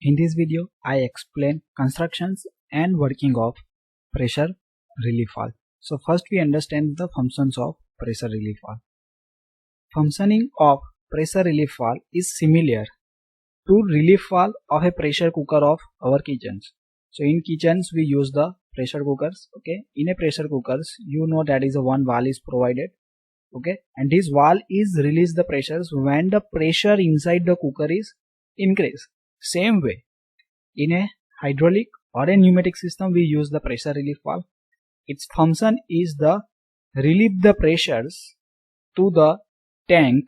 In this video, I explain constructions and working of pressure relief valve. So first we understand the functions of pressure relief valve. Functioning of pressure relief valve is similar to relief valve of a pressure cooker of our kitchens. So in kitchens we use the pressure cookers. Okay, in a pressure cookers you know that is a one valve is provided. Okay, and this valve is release the pressures when the pressure inside the cooker is increased. Same way, in a hydraulic or a pneumatic system we use the pressure relief valve. Its function is the relieve the pressures to the tank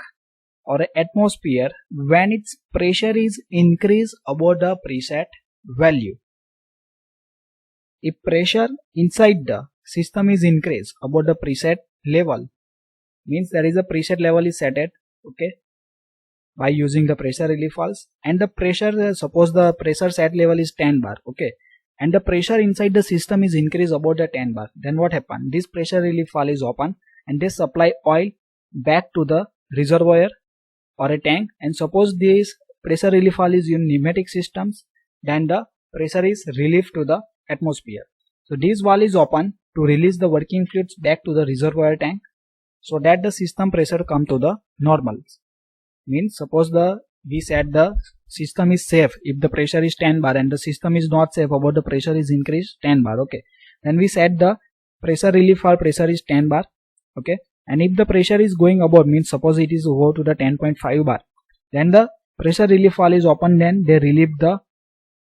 or a atmosphere when its pressure is increased above the preset value. If pressure inside the system is increased above the preset level, means there is a preset level is set at, okay, by using the pressure relief valves, and the pressure, suppose the pressure set level is 10 bar, okay, and the pressure inside the system is increased about the 10 bar, then what happen? This pressure relief valve is open and they supply oil back to the reservoir or a tank. And suppose this pressure relief valve is in pneumatic systems, then the pressure is relieved to the atmosphere. So this valve is open to release the working fluids back to the reservoir tank, so that the system pressure come to the normals. Means suppose we said the system is safe if the pressure is 10 bar and the system is not safe about the pressure is increased 10 bar, okay, then we said the pressure relief valve pressure is 10 bar, okay, and if the pressure is going above, means suppose it is over to the 10.5 bar, then the pressure relief valve is open, then they relieve the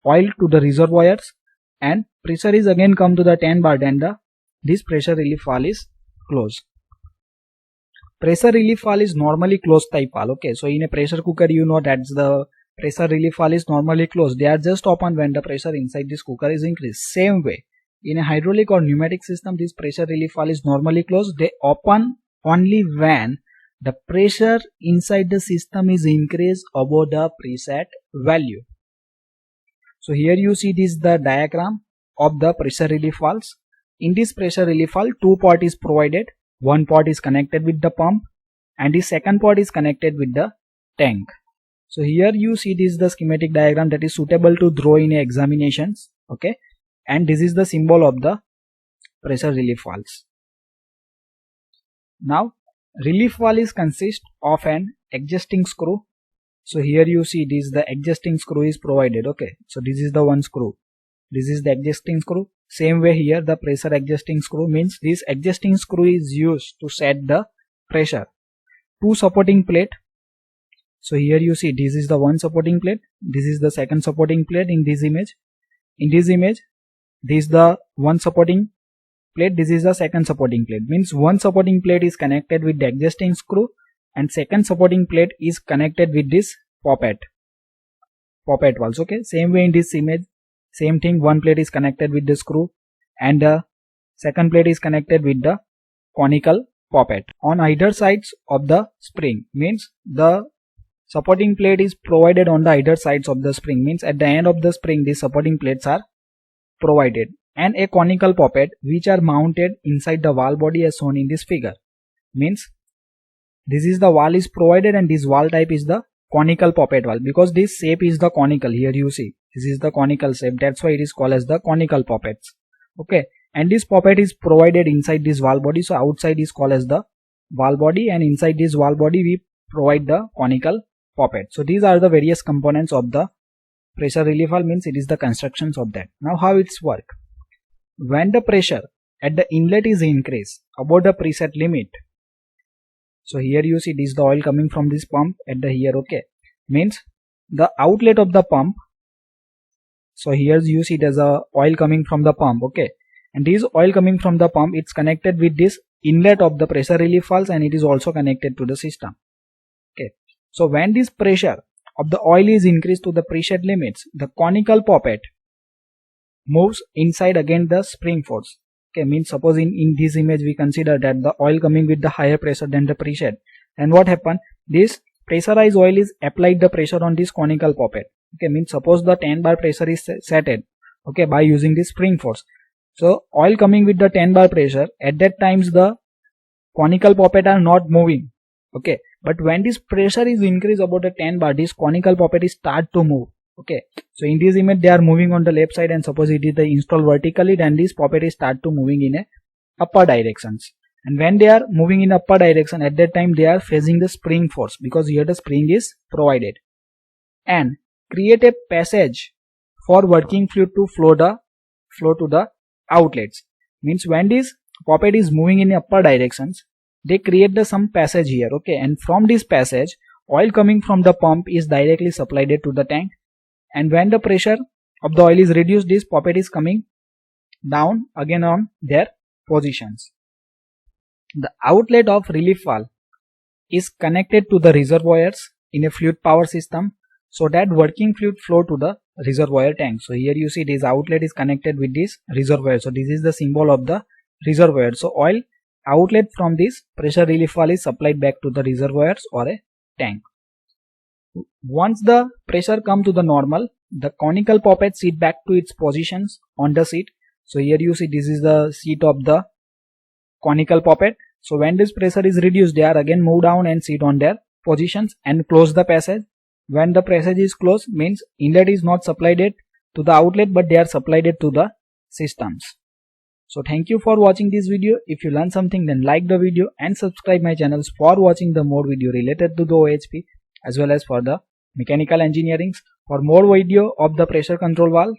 oil to the reservoirs and pressure is again come to the 10 bar, then this pressure relief valve is closed. Pressure relief valve is normally closed type valve, okay, so in a pressure cooker you know that the pressure relief valve is normally closed. They are just open when the pressure inside this cooker is increased. Same way, in a hydraulic or pneumatic system this pressure relief valve is normally closed. They open only when the pressure inside the system is increased above the preset value. So here you see this is the diagram of the pressure relief valves. In this pressure relief valve, two part is provided. One part is connected with the pump and the second part is connected with the tank. So here you see this is the schematic diagram that is suitable to draw in examinations, okay, and this is the symbol of the pressure relief valves. Now relief valve is consist of an adjusting screw. So here you see this is the adjusting screw is provided, okay, so this is the one screw, this is the adjusting screw. Same way here the pressure adjusting screw, means this adjusting screw is used to set the pressure. Two supporting plate. So here you see this is the one supporting plate, this is the second supporting plate in this image. In this image, this is the one supporting plate, this is the second supporting plate. Means one supporting plate is connected with the adjusting screw and second supporting plate is connected with this poppet valves, okay. Same way in this image, same thing, one plate is connected with the screw and the second plate is connected with the conical poppet on either sides of the spring. Means the supporting plate is provided on the either sides of the spring, means at the end of the spring these supporting plates are provided, and a conical poppet which are mounted inside the valve body as shown in this figure. Means this is the valve is provided and this valve type is the conical poppet valve, because this shape is the conical. Here you see this is the conical shape, that's why it is called as the conical poppets, okay, and this poppet is provided inside this valve body. So outside is called as the valve body and inside this valve body we provide the conical poppet. So these are the various components of the pressure relief valve, means it is the constructions of that. Now how it's work? When the pressure at the inlet is increased above the preset limit, so here you see this is the oil coming from this pump at the here, okay, means the outlet of the pump. So here you see there's a oil coming from the pump, okay, and this oil coming from the pump, it's connected with this inlet of the pressure relief valves and it is also connected to the system, okay. So when this pressure of the oil is increased to the preset limits, the conical poppet moves inside against the spring force, okay. Means suppose in this image we consider that the oil coming with the higher pressure than the preset, and what happened, this pressurized oil is applied the pressure on this conical poppet, okay. Means suppose the 10 bar pressure is set at, okay, by using this spring force. So oil coming with the 10 bar pressure, at that times the conical poppet are not moving, okay, but when this pressure is increased about the 10 bar, this conical poppet is start to move, Okay, so in this image they are moving on the left side, and suppose it is the installed vertically, then this puppet is start to moving in a upper directions. And when they are moving in upper direction, at that time they are facing the spring force, because here the spring is provided, and create a passage for working fluid to flow to the outlets. Means when this puppet is moving in upper directions, they create some passage here. Okay, and from this passage oil coming from the pump is directly supplied to the tank, and when the pressure of the oil is reduced, this puppet is coming down again on their positions. The outlet of relief valve is connected to the reservoirs in a fluid power system, so that working fluid flow to the reservoir tank. So here you see this outlet is connected with this reservoir, so this is the symbol of the reservoir. So oil outlet from this pressure relief valve is supplied back to the reservoirs or a tank. Once the pressure come to the normal, the conical puppet sit back to its positions on the seat. So here you see this is the seat of the conical puppet. So when this pressure is reduced, they are again move down and sit on their positions and close the passage. When the passage is closed, means inlet is not supplied to the outlet, but they are supplied to the systems. So thank you for watching this video. If you learned something, then like the video and subscribe my channels for watching the more video related to the OHP as well as for the mechanical engineering. For more video of the pressure control valve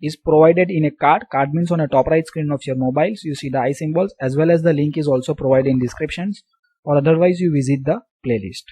is provided in a card. Card means on a top right screen of your mobiles. You see the I symbols, as well as the link is also provided in descriptions, or otherwise you visit the playlist.